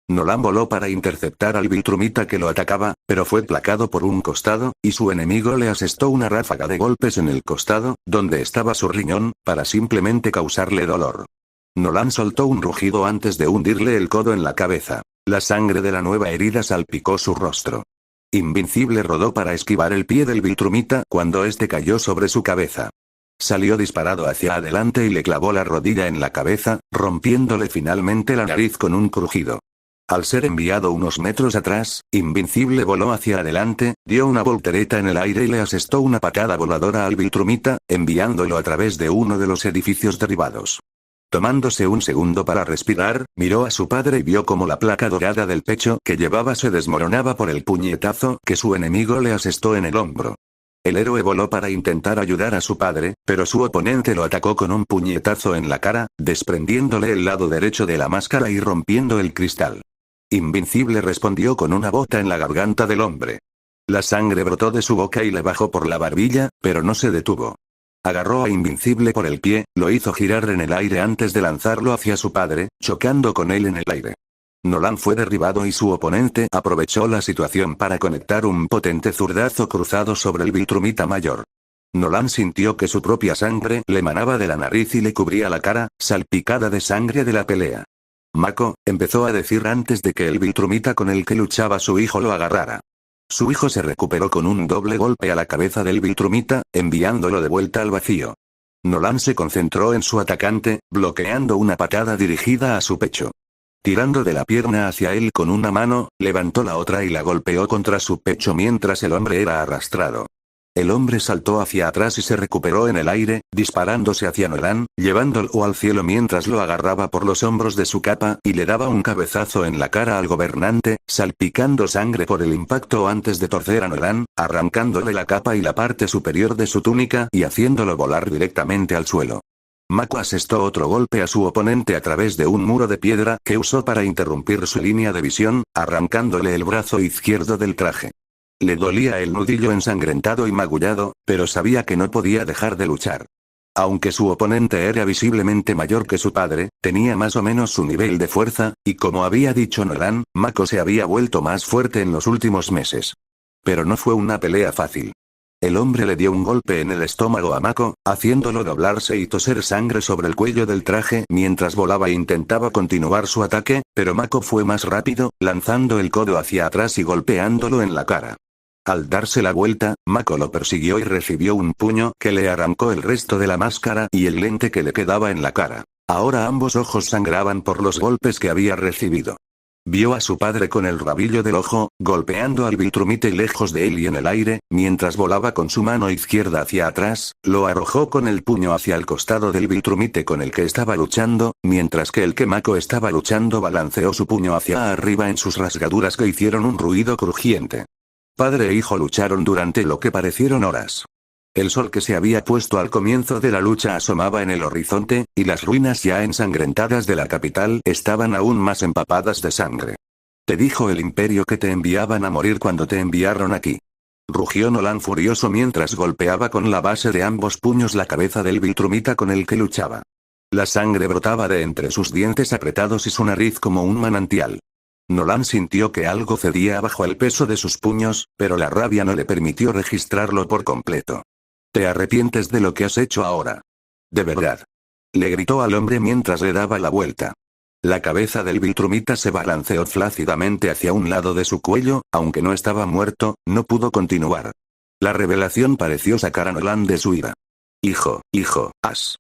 Nolan voló para interceptar al Viltrumita que lo atacaba, pero fue placado por un costado, y su enemigo le asestó una ráfaga de golpes en el costado, donde estaba su riñón, para simplemente causarle dolor. Nolan soltó un rugido antes de hundirle el codo en la cabeza. La sangre de la nueva herida salpicó su rostro. Invincible rodó para esquivar el pie del Viltrumita cuando este cayó sobre su cabeza. Salió disparado hacia adelante y le clavó la rodilla en la cabeza, rompiéndole finalmente la nariz con un crujido. Al ser enviado unos metros atrás, Invincible voló hacia adelante, dio una voltereta en el aire y le asestó una patada voladora al Viltrumita, enviándolo a través de uno de los edificios derribados. Tomándose un segundo para respirar, miró a su padre y vio cómo la placa dorada del pecho que llevaba se desmoronaba por el puñetazo que su enemigo le asestó en el hombro. El héroe voló para intentar ayudar a su padre, pero su oponente lo atacó con un puñetazo en la cara, desprendiéndole el lado derecho de la máscara y rompiendo el cristal. Invincible respondió con una bota en la garganta del hombre. La sangre brotó de su boca y le bajó por la barbilla, pero no se detuvo. Agarró a Invincible por el pie, lo hizo girar en el aire antes de lanzarlo hacia su padre, chocando con él en el aire. Nolan fue derribado y su oponente aprovechó la situación para conectar un potente zurdazo cruzado sobre el Viltrumita mayor. Nolan sintió que su propia sangre le manaba de la nariz y le cubría la cara, salpicada de sangre de la pelea. Mako, empezó a decir antes de que el Viltrumita con el que luchaba su hijo lo agarrara. Su hijo se recuperó con un doble golpe a la cabeza del Viltrumita, enviándolo de vuelta al vacío. Nolan se concentró en su atacante, bloqueando una patada dirigida a su pecho. Tirando de la pierna hacia él con una mano, levantó la otra y la golpeó contra su pecho mientras el hombre era arrastrado. El hombre saltó hacia atrás y se recuperó en el aire, disparándose hacia Nolan, llevándolo al cielo mientras lo agarraba por los hombros de su capa y le daba un cabezazo en la cara al gobernante, salpicando sangre por el impacto antes de torcer a Nolan, arrancándole la capa y la parte superior de su túnica y haciéndolo volar directamente al suelo. Mako asestó otro golpe a su oponente a través de un muro de piedra que usó para interrumpir su línea de visión, arrancándole el brazo izquierdo del traje. Le dolía el nudillo ensangrentado y magullado, pero sabía que no podía dejar de luchar. Aunque su oponente era visiblemente mayor que su padre, tenía más o menos su nivel de fuerza, y como había dicho Nolan, Mako se había vuelto más fuerte en los últimos meses. Pero no fue una pelea fácil. El hombre le dio un golpe en el estómago a Mako, haciéndolo doblarse y toser sangre sobre el cuello del traje mientras volaba e intentaba continuar su ataque, pero Mako fue más rápido, lanzando el codo hacia atrás y golpeándolo en la cara. Al darse la vuelta, Mako lo persiguió y recibió un puño que le arrancó el resto de la máscara y el lente que le quedaba en la cara. Ahora ambos ojos sangraban por los golpes que había recibido. Vio a su padre con el rabillo del ojo, golpeando al Viltrumite lejos de él y en el aire, mientras volaba con su mano izquierda hacia atrás, lo arrojó con el puño hacia el costado del Viltrumite con el que estaba luchando, mientras que el que Mako estaba luchando balanceó su puño hacia arriba en sus rasgaduras que hicieron un ruido crujiente. Padre e hijo lucharon durante lo que parecieron horas. El sol que se había puesto al comienzo de la lucha asomaba en el horizonte, y las ruinas ya ensangrentadas de la capital estaban aún más empapadas de sangre. Te dijo el imperio que te enviaban a morir cuando te enviaron aquí. Rugió Nolan furioso mientras golpeaba con la base de ambos puños la cabeza del Viltrumita con el que luchaba. La sangre brotaba de entre sus dientes apretados y su nariz como un manantial. Nolan sintió que algo cedía bajo el peso de sus puños, pero la rabia no le permitió registrarlo por completo. ¿Te arrepientes de lo que has hecho ahora? ¿De verdad? Le gritó al hombre mientras le daba la vuelta. La cabeza del Viltrumita se balanceó flácidamente hacia un lado de su cuello, aunque no estaba muerto, no pudo continuar. La revelación pareció sacar a Nolan de su ira. Hijo, has.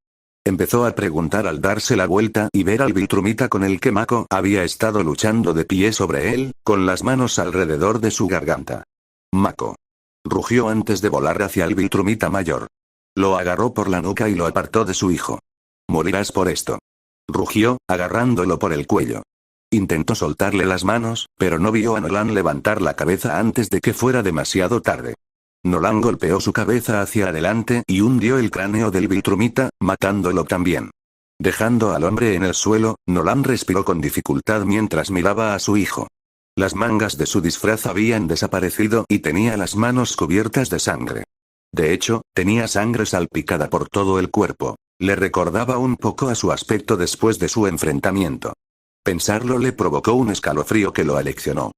Empezó a preguntar al darse la vuelta y ver al Viltrumita con el que Mako había estado luchando de pie sobre él, con las manos alrededor de su garganta. Mako. Rugió antes de volar hacia el Viltrumita mayor. Lo agarró por la nuca y lo apartó de su hijo. Morirás por esto. Rugió, agarrándolo por el cuello. Intentó soltarle las manos, pero no vio a Nolan levantar la cabeza antes de que fuera demasiado tarde. Nolan golpeó su cabeza hacia adelante y hundió el cráneo del Viltrumita, matándolo también. Dejando al hombre en el suelo, Nolan respiró con dificultad mientras miraba a su hijo. Las mangas de su disfraz habían desaparecido y tenía las manos cubiertas de sangre. De hecho, tenía sangre salpicada por todo el cuerpo. Le recordaba un poco a su aspecto después de su enfrentamiento. Pensarlo le provocó un escalofrío que lo aleccionó.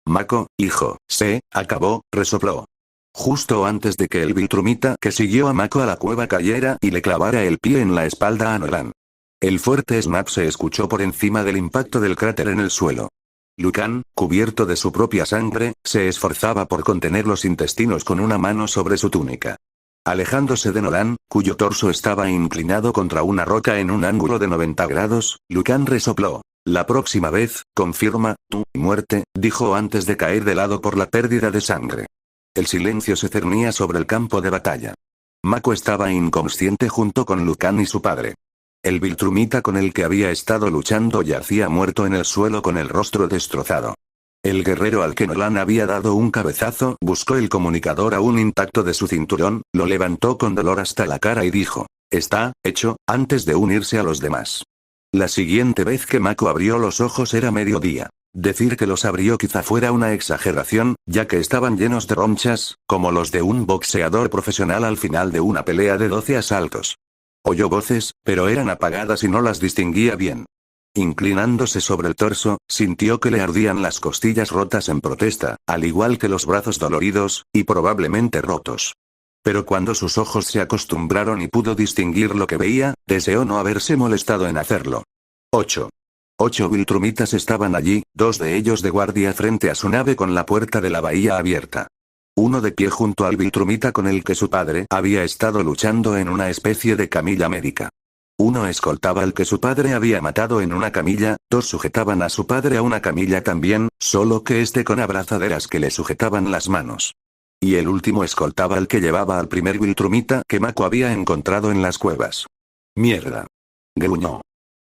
Mako, hijo, se acabó, resopló. Justo antes de que el Viltrumita que siguió a Mako a la cueva cayera y le clavara el pie en la espalda a Nolan. El fuerte snap se escuchó por encima del impacto del cráter en el suelo. Lucan, cubierto de su propia sangre, se esforzaba por contener los intestinos con una mano sobre su túnica. Alejándose de Nolan, cuyo torso estaba inclinado contra una roca en un ángulo de 90 grados, Lucan resopló. La próxima vez, confirma, tu muerte, dijo antes de caer de lado por la pérdida de sangre. El silencio se cernía sobre el campo de batalla. Mako estaba inconsciente junto con Lucan y su padre. El Viltrumita con el que había estado luchando yacía muerto en el suelo con el rostro destrozado. El guerrero al que Nolan había dado un cabezazo buscó el comunicador aún intacto de su cinturón, lo levantó con dolor hasta la cara y dijo, «Está hecho», antes de unirse a los demás. La siguiente vez que Mako abrió los ojos era mediodía. Decir que los abrió quizá fuera una exageración, ya que estaban llenos de ronchas, como los de un boxeador profesional al final de una pelea de 12 asaltos. Oyó voces, pero eran apagadas y no las distinguía bien. Inclinándose sobre el torso, sintió que le ardían las costillas rotas en protesta, al igual que los brazos doloridos, y probablemente rotos. Pero cuando sus ojos se acostumbraron y pudo distinguir lo que veía, deseó no haberse molestado en hacerlo. 8 Viltrumitas estaban allí, 2 de ellos de guardia frente a su nave con la puerta de la bahía abierta. Uno de pie junto al Viltrumita con el que su padre había estado luchando en una especie de camilla médica. Uno escoltaba al que su padre había matado en una camilla, 2 sujetaban a su padre a una camilla también, solo que este con abrazaderas que le sujetaban las manos. Y el último escoltaba al que llevaba al primer Viltrumita que Mako había encontrado en las cuevas. «Mierda», gruñó.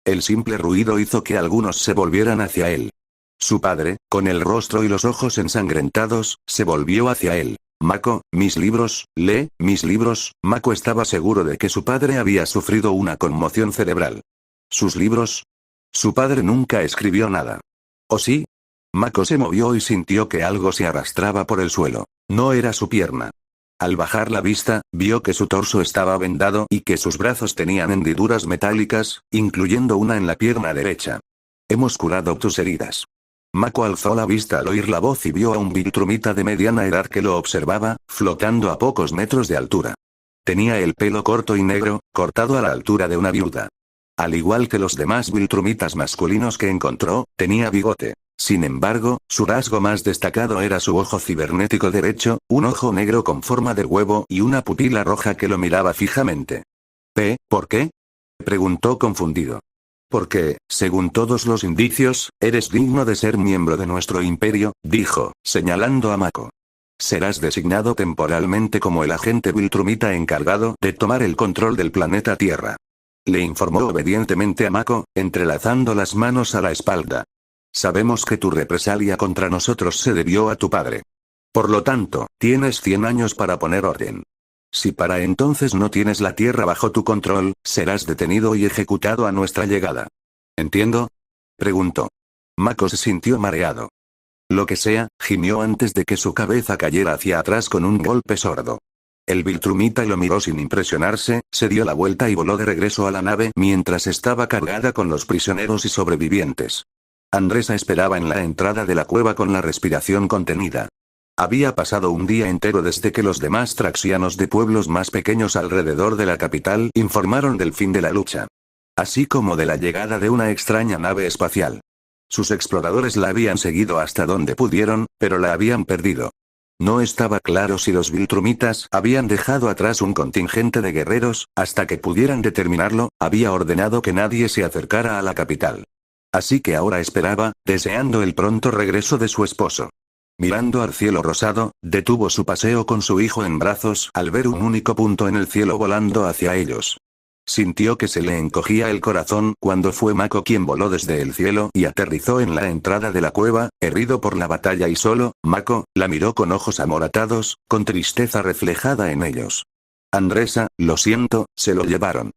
El simple ruido hizo que algunos se volvieran hacia él. Su padre, con el rostro y los ojos ensangrentados, se volvió hacia él. «Mako, mis libros, lee, mis libros». Mako estaba seguro de que su padre había sufrido una conmoción cerebral. ¿Sus libros? Su padre nunca escribió nada. ¿O sí? Mako se movió y sintió que algo se arrastraba por el suelo. No era su pierna. Al bajar la vista, vio que su torso estaba vendado y que sus brazos tenían hendiduras metálicas, incluyendo una en la pierna derecha. «Hemos curado tus heridas». Mako alzó la vista al oír la voz y vio a un Viltrumita de mediana edad que lo observaba, flotando a pocos metros de altura. Tenía el pelo corto y negro, cortado a la altura de una viuda. Al igual que los demás Viltrumitas masculinos que encontró, tenía bigote. Sin embargo, su rasgo más destacado era su ojo cibernético derecho, un ojo negro con forma de huevo y una pupila roja que lo miraba fijamente. ¿Por qué?, preguntó confundido. «Porque, según todos los indicios, eres digno de ser miembro de nuestro imperio», dijo, señalando a Mako. «Serás designado temporalmente como el agente Viltrumita encargado de tomar el control del planeta Tierra», le informó obedientemente a Mako, entrelazando las manos a la espalda. «Sabemos que tu represalia contra nosotros se debió a tu padre. Por lo tanto, tienes 100 años para poner orden. Si para entonces no tienes la Tierra bajo tu control, serás detenido y ejecutado a nuestra llegada». «¿Entiendo?», preguntó. Mako se sintió mareado. «Lo que sea», gimió antes de que su cabeza cayera hacia atrás con un golpe sordo. El Viltrumita lo miró sin impresionarse, se dio la vuelta y voló de regreso a la nave mientras estaba cargada con los prisioneros y sobrevivientes. Andresa esperaba en la entrada de la cueva con la respiración contenida. Había pasado un día entero desde que los demás traxianos de pueblos más pequeños alrededor de la capital informaron del fin de la lucha. Así como de la llegada de una extraña nave espacial. Sus exploradores la habían seguido hasta donde pudieron, pero la habían perdido. No estaba claro si los Viltrumitas habían dejado atrás un contingente de guerreros, hasta que pudieran determinarlo, había ordenado que nadie se acercara a la capital. Así que ahora esperaba, deseando el pronto regreso de su esposo. Mirando al cielo rosado, detuvo su paseo con su hijo en brazos al ver un único punto en el cielo volando hacia ellos. Sintió que se le encogía el corazón cuando fue Mako quien voló desde el cielo y aterrizó en la entrada de la cueva, herido por la batalla y solo. Mako la miró con ojos amoratados, con tristeza reflejada en ellos. «Andresa, lo siento, se lo llevaron».